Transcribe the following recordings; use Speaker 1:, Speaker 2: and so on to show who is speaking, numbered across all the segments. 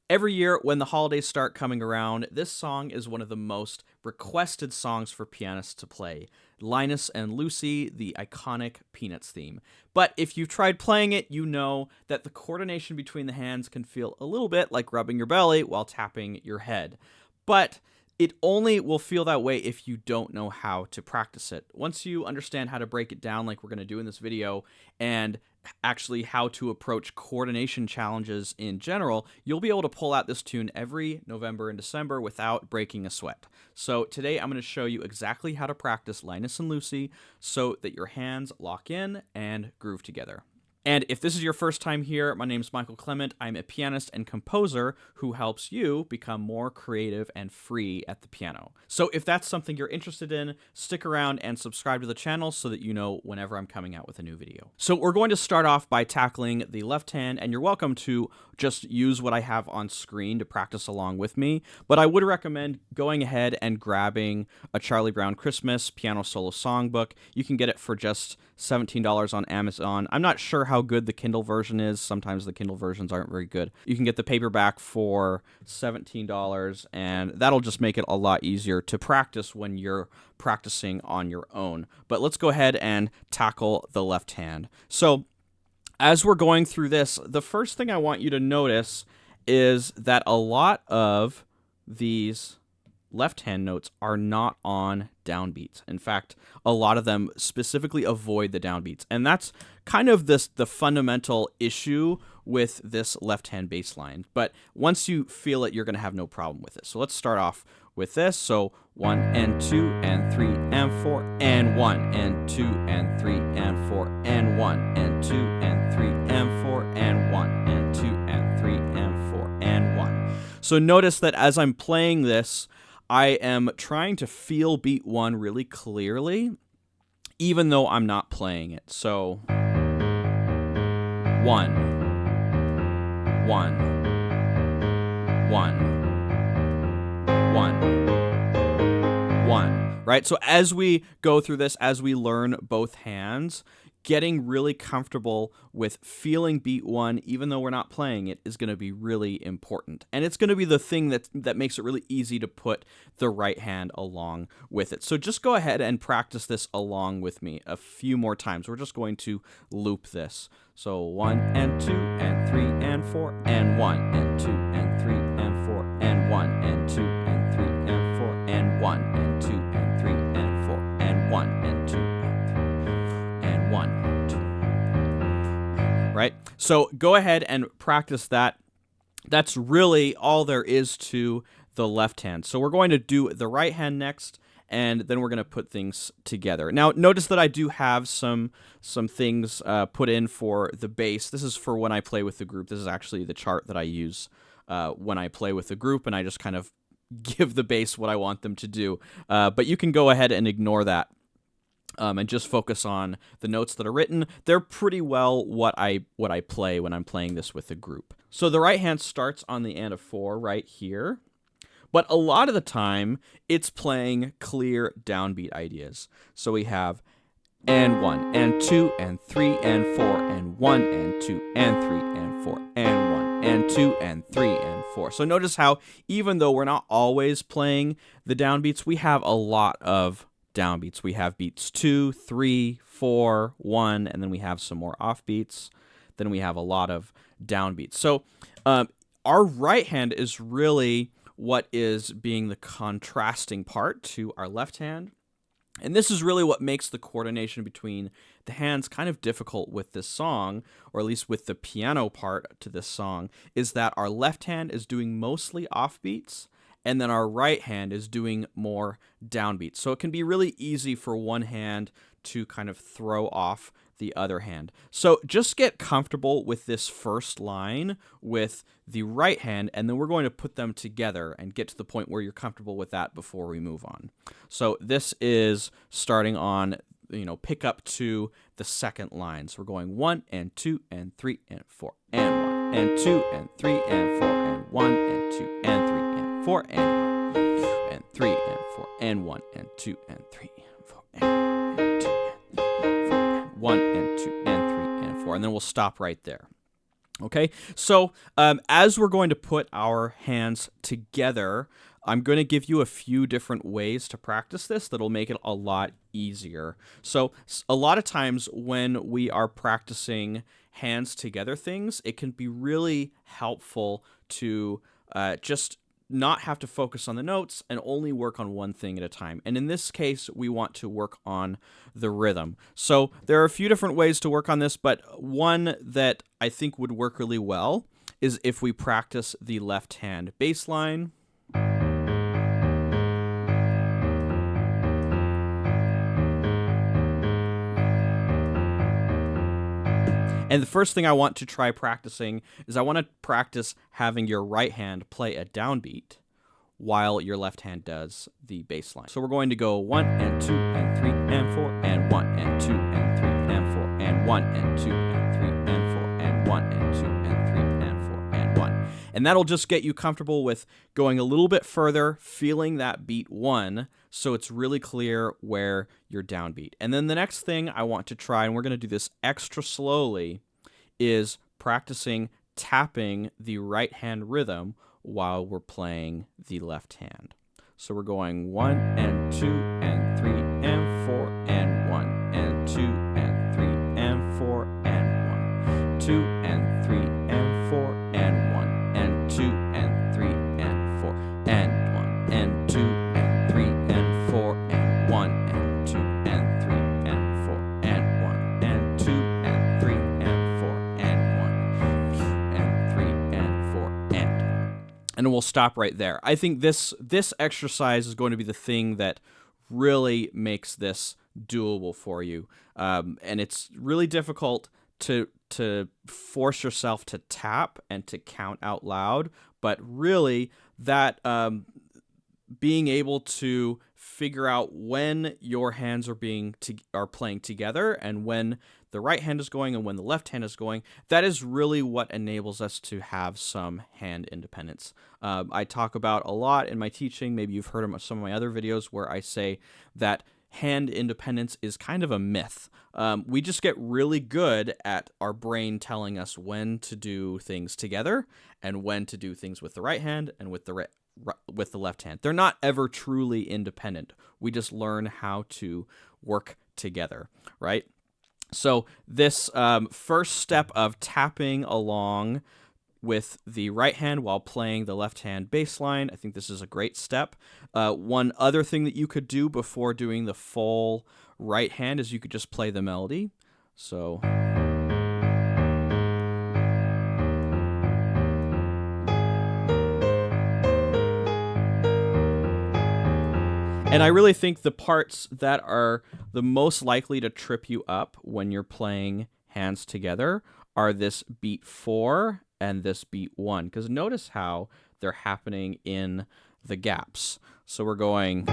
Speaker 1: Every year when the holidays start coming around, this song is one of the most requested songs for pianists to play. Linus and Lucy, the iconic Peanuts theme. But if you've tried playing it, you know that the coordination between the hands can feel a little bit like rubbing your belly while tapping your head. But it only will feel that way if you don't know how to practice it. Once you understand how to break it down like we're going to do in this video, and actually how to approach coordination challenges in general, you'll be able to pull out this tune every November and December without breaking a sweat. So today I'm going to show you exactly how to practice Linus and Lucy so that your hands lock in and groove together. And if this is your first time here, my name is Michael Clement. I'm a pianist and composer who helps you become more creative and free at the piano. So if that's something you're interested in, stick around and subscribe to the channel so that you know whenever I'm coming out with a new video. So we're going to start off by tackling the left hand, and you're welcome to just use what I have on screen to practice along with me. But I would recommend going ahead and grabbing a Charlie Brown Christmas piano solo songbook. You can get it for just $17 on Amazon. I'm not sure how good the Kindle version is. Sometimes the Kindle versions aren't very good. You can get the paperback for $17, and that'll just make it a lot easier to practice when you're practicing on your own. But let's go ahead and tackle the left hand. So as we're going through this, the first thing I want you to notice is that a lot of these left hand notes are not on downbeats. In fact, a lot of them specifically avoid the downbeats. And that's kind of the fundamental issue with this left hand bass line. But once you feel it, you're going to have no problem with it. So let's start off with this. So 1 and 2 and 3 and 4 and 1 and 2 and 3 and 4 and 1 and 2 and 3 and 4 and 1 and 2 and 3 and 4 and 1. So notice that as I'm playing this, I am trying to feel beat 1 really clearly, even though I'm not playing it. So 1, 1, 1, 1, 1, right? So as we go through this, as we learn both hands, getting really comfortable with feeling beat 1, even though we're not playing it, is going to be really important. And it's going to be the thing that makes it really easy to put the right hand along with it. So just go ahead and practice this along with me a few more times. We're just going to loop this. So 1 and 2 and 3 and 4 and 1 and 2 and 3 and 4 and 1 and 2 and 3 and 4 and 1 and 2 and 3 and 4 and 1 and 2 and 1, 2. Right? So go ahead and practice that. That's really all there is to the left hand. So we're going to do the right hand next, and then we're going to put things together. Now, notice that I do have some things put in for the bass. This is for when I play with the group. This is actually the chart that I use when I play with the group, and I just kind of give the bass what I want them to do. But you can go ahead and ignore that. And just focus on the notes that are written. They're pretty well what I play when I'm playing this with a group. So the right hand starts on the and of 4 right here, but a lot of the time it's playing clear downbeat ideas. So we have and 1 and 2 and 3 and 4 and 1 and 2 and 3 and 4 and 1 and 2 and 3 and 4. So notice how even though we're not always playing the downbeats, we have a lot of downbeats. We have beats 2, 3, 4, 1, and then we have some more offbeats. Then we have a lot of downbeats. So our right hand is really what is being the contrasting part to our left hand. And this is really what makes the coordination between the hands kind of difficult with this song, or at least with the piano part to this song, is that our left hand is doing mostly offbeats, and then our right hand is doing more downbeats. So it can be really easy for one hand to kind of throw off the other hand. So just get comfortable with this first line with the right hand, and then we're going to put them together and get to the point where you're comfortable with that before we move on. So this is starting on, pick up to the second line. So we're going 1 and 2 and 3 and 4 and 1 and 2 and 3 and 4 and 1 and 2 and 3 and 4 and 1 and 3 and 4 and 1 and 2 and 3 and 4 and 1 and 2 and 3 and 4 and 1 and 2 and 3 and 4, and then we'll stop right there. Okay, so as we're going to put our hands together, I'm going to give you a few different ways to practice this that'll make it a lot easier. So a lot of times when we are practicing hands together things, it can be really helpful to just not have to focus on the notes and only work on one thing at a time. And in this case, we want to work on the rhythm. So there are a few different ways to work on this, but one that I think would work really well is if we practice the left hand bass line. And the first thing I want to try practicing is I want to practice having your right hand play a downbeat while your left hand does the bass line. So we're going to go 1 and 2 and 3 and 4 and 1 and 2 and 3 and 4 and 1 and 2 and 3 and 4 and 1 and 2 and 3 and 4 and 1. And that'll just get you comfortable with going a little bit further, feeling that beat 1, so it's really clear where you're downbeat. And then the next thing I want to try, and we're going to do this extra slowly, is practicing tapping the right hand rhythm while we're playing the left hand. So we're going 1 and 2 and 3 and 4 and 1 and 2 and 3 and 4 and 1, 2 and 3 and 4 and 1 and 2 and 3 and 4 and 1 and 2 and 3 and 4 and 1 and 2 and 3 and 4 and 1 and 2 and 3 and 4 and 1 and 3 and 4 and we'll stop right there. I think this exercise is going to be the thing that really makes this doable for you, and it's really difficult to force yourself to tap and to count out loud, but really that being able to figure out when your hands are playing together and when the right hand is going and when the left hand is going, that is really what enables us to have some hand independence. I talk about a lot in my teaching, maybe you've heard of some of my other videos where I say that hand independence is kind of a myth. We just get really good at our brain telling us when to do things together and when to do things with the right hand and with the left hand. They're not ever truly independent. We just learn how to work together, right? So this first step of tapping along with the right hand while playing the left hand bass line, I think this is a great step. One other thing that you could do before doing the full right hand is you could just play the melody. So and I really think the parts that are the most likely to trip you up when you're playing hands together are this beat 4 and this beat 1, because notice how they're happening in the gaps. So we're going.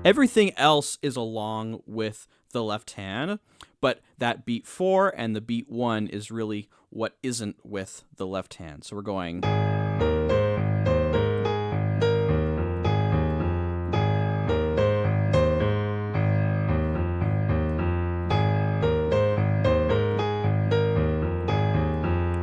Speaker 1: Everything else is along with the left hand, but that beat 4 and the beat 1 is really what isn't with the left hand. So we're going.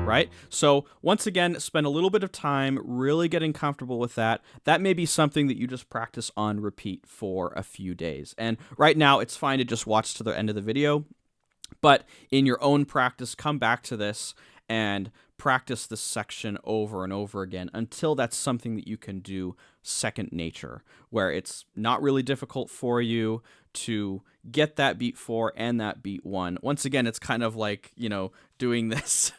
Speaker 1: Right? So once again, spend a little bit of time really getting comfortable with that. That may be something that you just practice on repeat for a few days. And right now, it's fine to just watch to the end of the video. But in your own practice, come back to this and practice this section over and over again until that's something that you can do second nature, where it's not really difficult for you to get that beat 4 and that beat 1. Once again, it's kind of like, doing this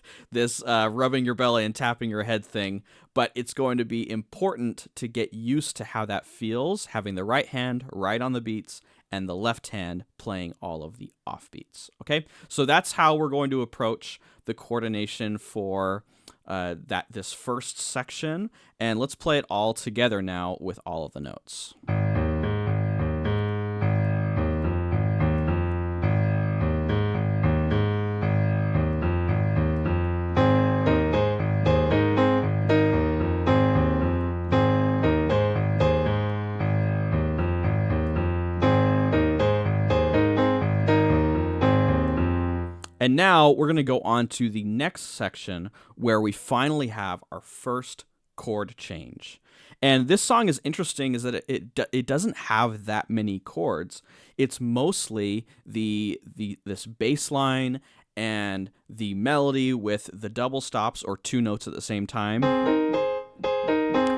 Speaker 1: rubbing your belly and tapping your head thing, but it's going to be important to get used to how that feels, having the right hand right on the beats and the left hand playing all of the offbeats. Okay, so that's how we're going to approach the coordination for this first section, and let's play it all together now with all of the notes. And now we're going to go on to the next section where we finally have our first chord change. And this song is interesting is that it doesn't have that many chords. It's mostly this bass line and the melody with the double stops or two notes at the same time.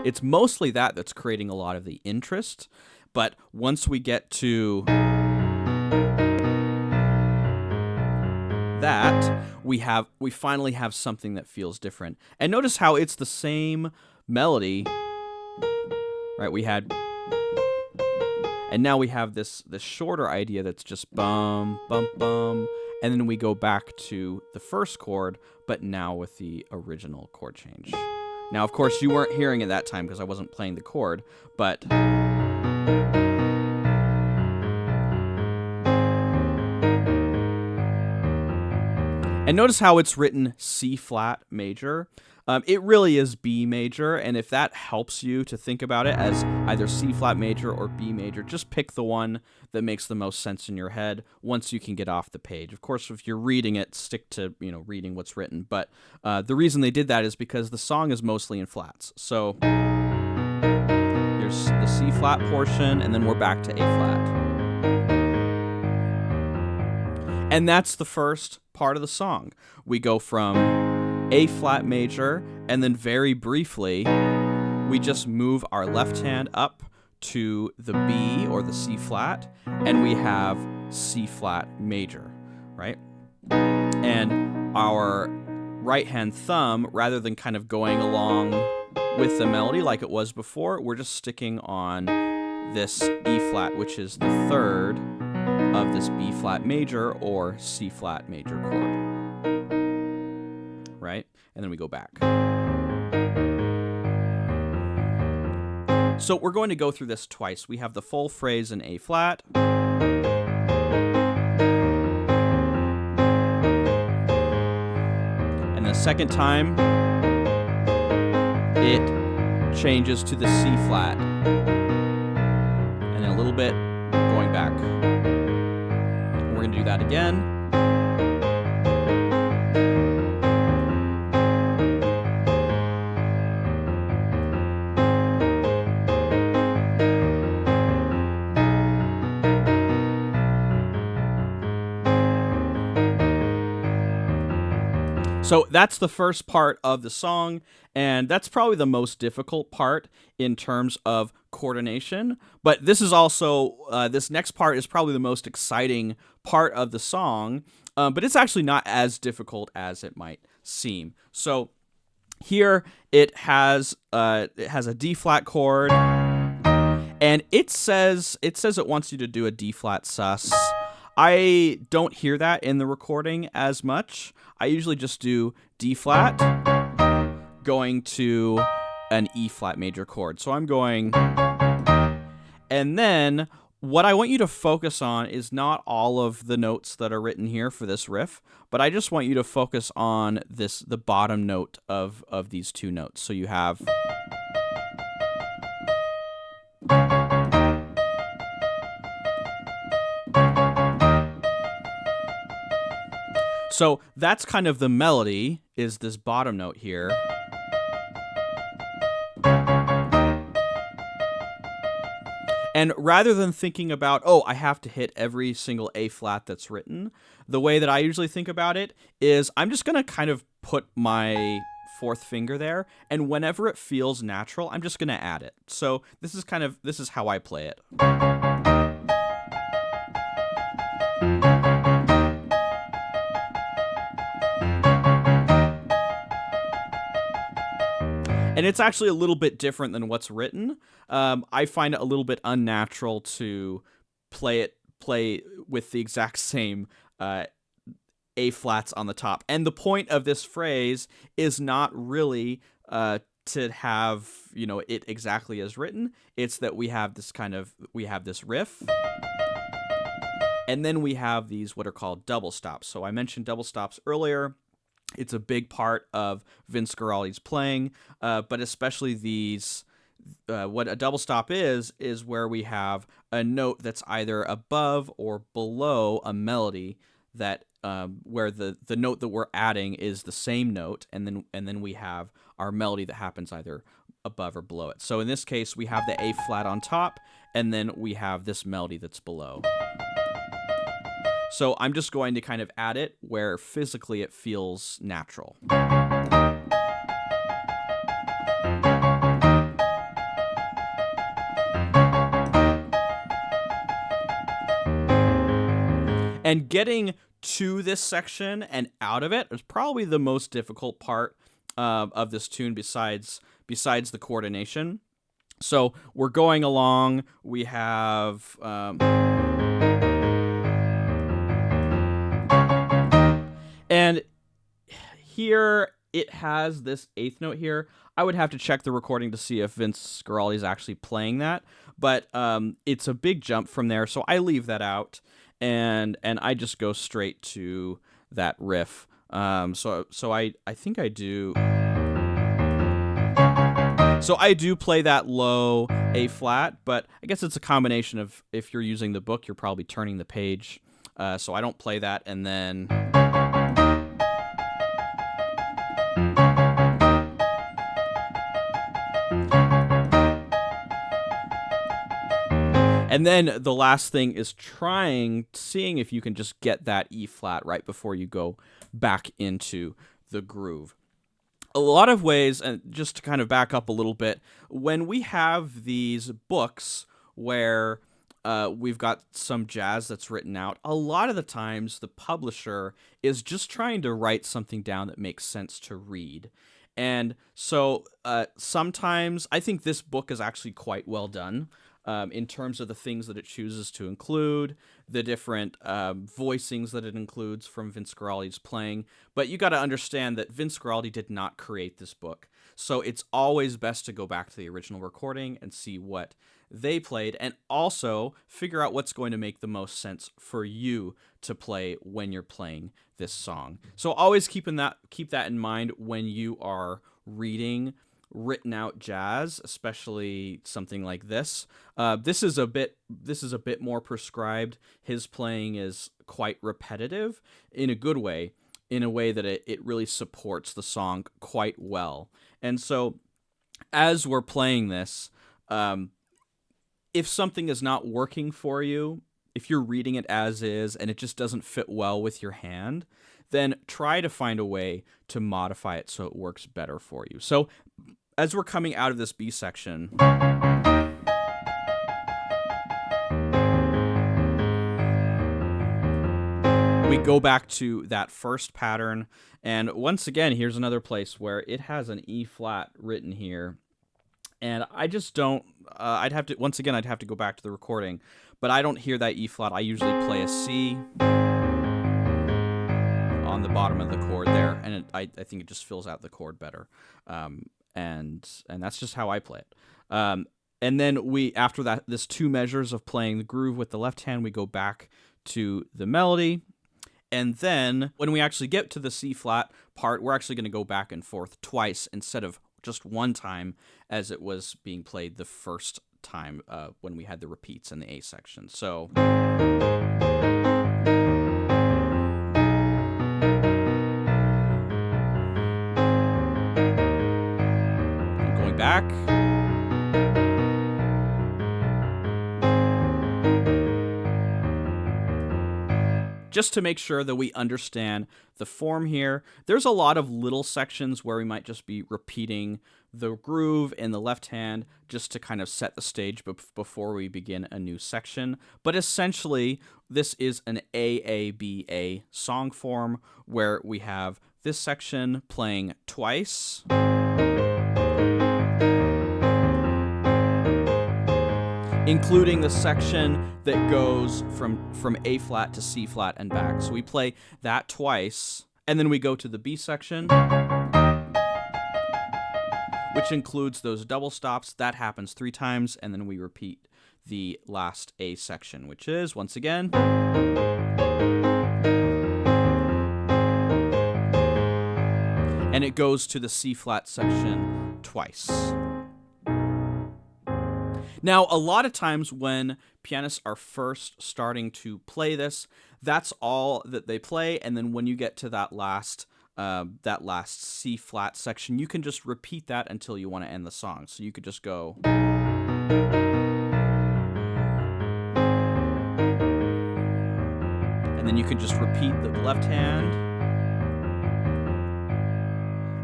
Speaker 1: It's mostly that's creating a lot of the interest. But once we get to that, we finally have something that feels different. And notice how it's the same melody, right? We had, and now we have this shorter idea that's just bum, bum, bum, and then we go back to the first chord, but now with the original chord change. Now, of course, you weren't hearing it that time because I wasn't playing the chord, but and notice how it's written C flat major. It really is B major, and if that helps you to think about it as either C flat major or B major, just pick the one that makes the most sense in your head once you can get off the page. Of course, if you're reading it, stick to reading what's written. But the reason they did that is because the song is mostly in flats. So here's the C flat portion, and then we're back to A flat. And that's the first part of the song. We go from A flat major, and then very briefly, we just move our left hand up to the B or the C flat, and we have C flat major, right? And our right hand thumb, rather than kind of going along with the melody like it was before, we're just sticking on this E flat, which is the third of this B flat major or C flat major chord, right? And then we go back. So we're going to go through this twice. We have the full phrase in A flat. And the second time, it changes to the C flat. And then a little bit going back. We're going to do that again. So that's the first part of the song, and that's probably the most difficult part in terms of coordination. But this is also, this next part is probably the most exciting part of the song, but it's actually not as difficult as it might seem. So here it has a D flat chord, and it says it wants you to do a D flat sus. I don't hear that in the recording as much. I usually just do D flat going to an E flat major chord. So I'm going, and then what I want you to focus on is not all of the notes that are written here for this riff, but I just want you to focus on the bottom note of these two notes. So you have, so that's kind of the melody, is this bottom note here. And rather than thinking about, oh, I have to hit every single A flat that's written, the way that I usually think about it is I'm just going to kind of put my fourth finger there, and whenever it feels natural, I'm just going to add it. So this is how I play it. And it's actually a little bit different than what's written. I find it a little bit unnatural to play with the exact same A flats on the top. And the point of this phrase is not really to have it exactly as written. It's that we have this riff, and then we have these what are called double stops. So I mentioned double stops earlier. It's a big part of Vince Guaraldi's playing, but especially these, what a double stop is where we have a note that's either above or below a melody that where the note that we're adding is the same note, and then we have our melody that happens either above or below it. So in this case, we have the A flat on top, and then we have this melody that's below. So I'm just going to kind of add it where physically it feels natural. And getting to this section and out of it is probably the most difficult part of this tune besides the coordination. So we're going along. We have... and here it has this eighth note here. I would have to check the recording to see if Vince Guaraldi is actually playing that, but it's a big jump from there, so I leave that out, and I just go straight to that riff. So I think I do. So I do play that low A flat, but I guess it's a combination of, if you're using the book, you're probably turning the page. So I don't play that, and then... And then the last thing is seeing if you can just get that E flat right before you go back into the groove. A lot of ways, and just to kind of back up a little bit, when we have these books where we've got some jazz that's written out, a lot of the times the publisher is just trying to write something down that makes sense to read. And so sometimes I think this book is actually quite well done. In terms of the things that it chooses to include, the different voicings that it includes from Vince Guaraldi's playing. But you got to understand that Vince Guaraldi did not create this book. So it's always best to go back to the original recording and see what they played, and also figure out what's going to make the most sense for you to play when you're playing this song. So always keep that in mind when you are reading written out jazz, especially something like this. This is a bit more prescribed. His playing is quite repetitive in a good way, in a way that it really supports the song quite well. And so as we're playing this, if something is not working for you, if you're reading it as is and it just doesn't fit well with your hand, then try to find a way to modify it so it works better for you. So as we're coming out of this B section, we go back to that first pattern, and once again, here's another place where it has an E flat written here, and I just don't, I'd have to go back to the recording, but I don't hear that E flat. I usually play a C on the bottom of the chord there, and I think it just fills out the chord better. And that's just how I play it. And then after that, this 2 measures of playing the groove with the left hand, we go back to the melody. And then when we actually get to the C flat part, we're actually going to go back and forth twice instead of just one time as it was being played the first time when we had the repeats in the A section. So... back. Just to make sure that we understand the form here, there's a lot of little sections where we might just be repeating the groove in the left hand just to kind of set the stage before we begin a new section. But essentially, this is an AABA song form where we have this section playing twice, including the section that goes from A flat to C flat and back. So we play that twice, and then we go to the B section, which includes those double stops. That happens 3 times, and then we repeat the last A section, which is, once again, and it goes to the C flat section twice. Now, a lot of times when pianists are first starting to play this, that's all that they play, and then when you get to that last C flat section, you can just repeat that until you want to end the song. So you could just go. And then you can just repeat the left hand.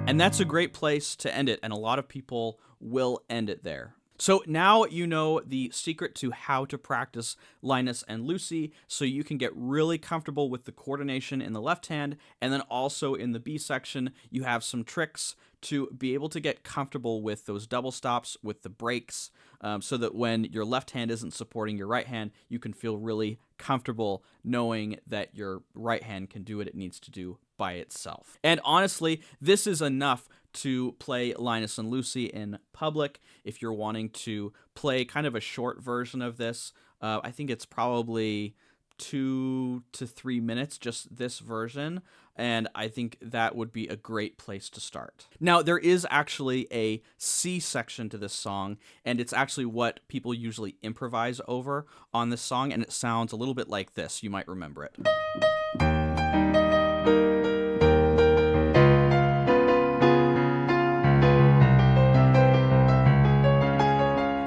Speaker 1: And that's a great place to end it, and a lot of people will end it there. So now you know the secret to how to practice Linus and Lucy, so you can get really comfortable with the coordination in the left hand, and then also in the B section, you have some tricks to be able to get comfortable with those double stops, with the breaks, so that when your left hand isn't supporting your right hand, you can feel really comfortable knowing that your right hand can do what it needs to do by itself. And honestly, this is enough to play Linus and Lucy in public. If you're wanting to play kind of a short version of this, I think it's probably 2 to 3 minutes, just this version, and I think that would be a great place to start. Now, there is actually a C section to this song, and it's actually what people usually improvise over on this song, and it sounds a little bit like this. You might remember it.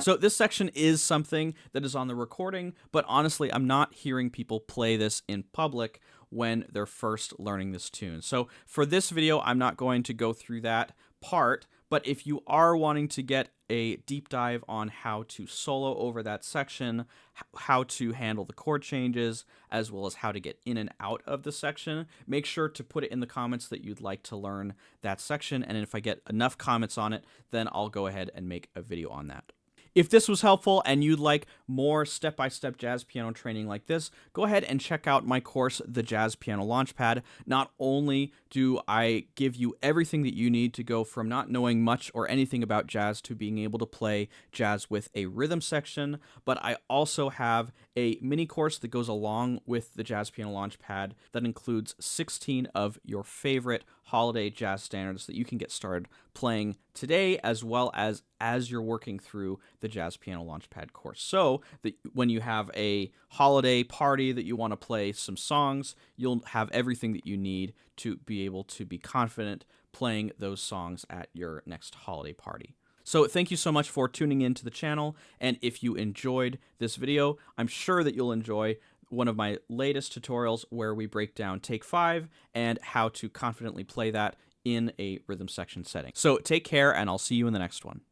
Speaker 1: So this section is something that is on the recording, but honestly, I'm not hearing people play this in public when they're first learning this tune. So for this video, I'm not going to go through that part, but if you are wanting to get a deep dive on how to solo over that section, how to handle the chord changes, as well as how to get in and out of the section, make sure to put it in the comments that you'd like to learn that section, and if I get enough comments on it, then I'll go ahead and make a video on that. If this was helpful and you'd like more step-by-step jazz piano training like this, go ahead and check out my course, The Jazz Piano Launchpad. Not only do I give you everything that you need to go from not knowing much or anything about jazz to being able to play jazz with a rhythm section, but I also have a mini course that goes along with the Jazz Piano Launchpad that includes 16 of your favorite holiday jazz standards that you can get started playing today, as well as you're working through the Jazz Piano Launchpad course. So that when you have a holiday party that you want to play some songs, you'll have everything that you need to be able to be confident playing those songs at your next holiday party. So thank you so much for tuning in to the channel, and if you enjoyed this video, I'm sure that you'll enjoy one of my latest tutorials where we break down Take 5 and how to confidently play that in a rhythm section setting. So take care, and I'll see you in the next one.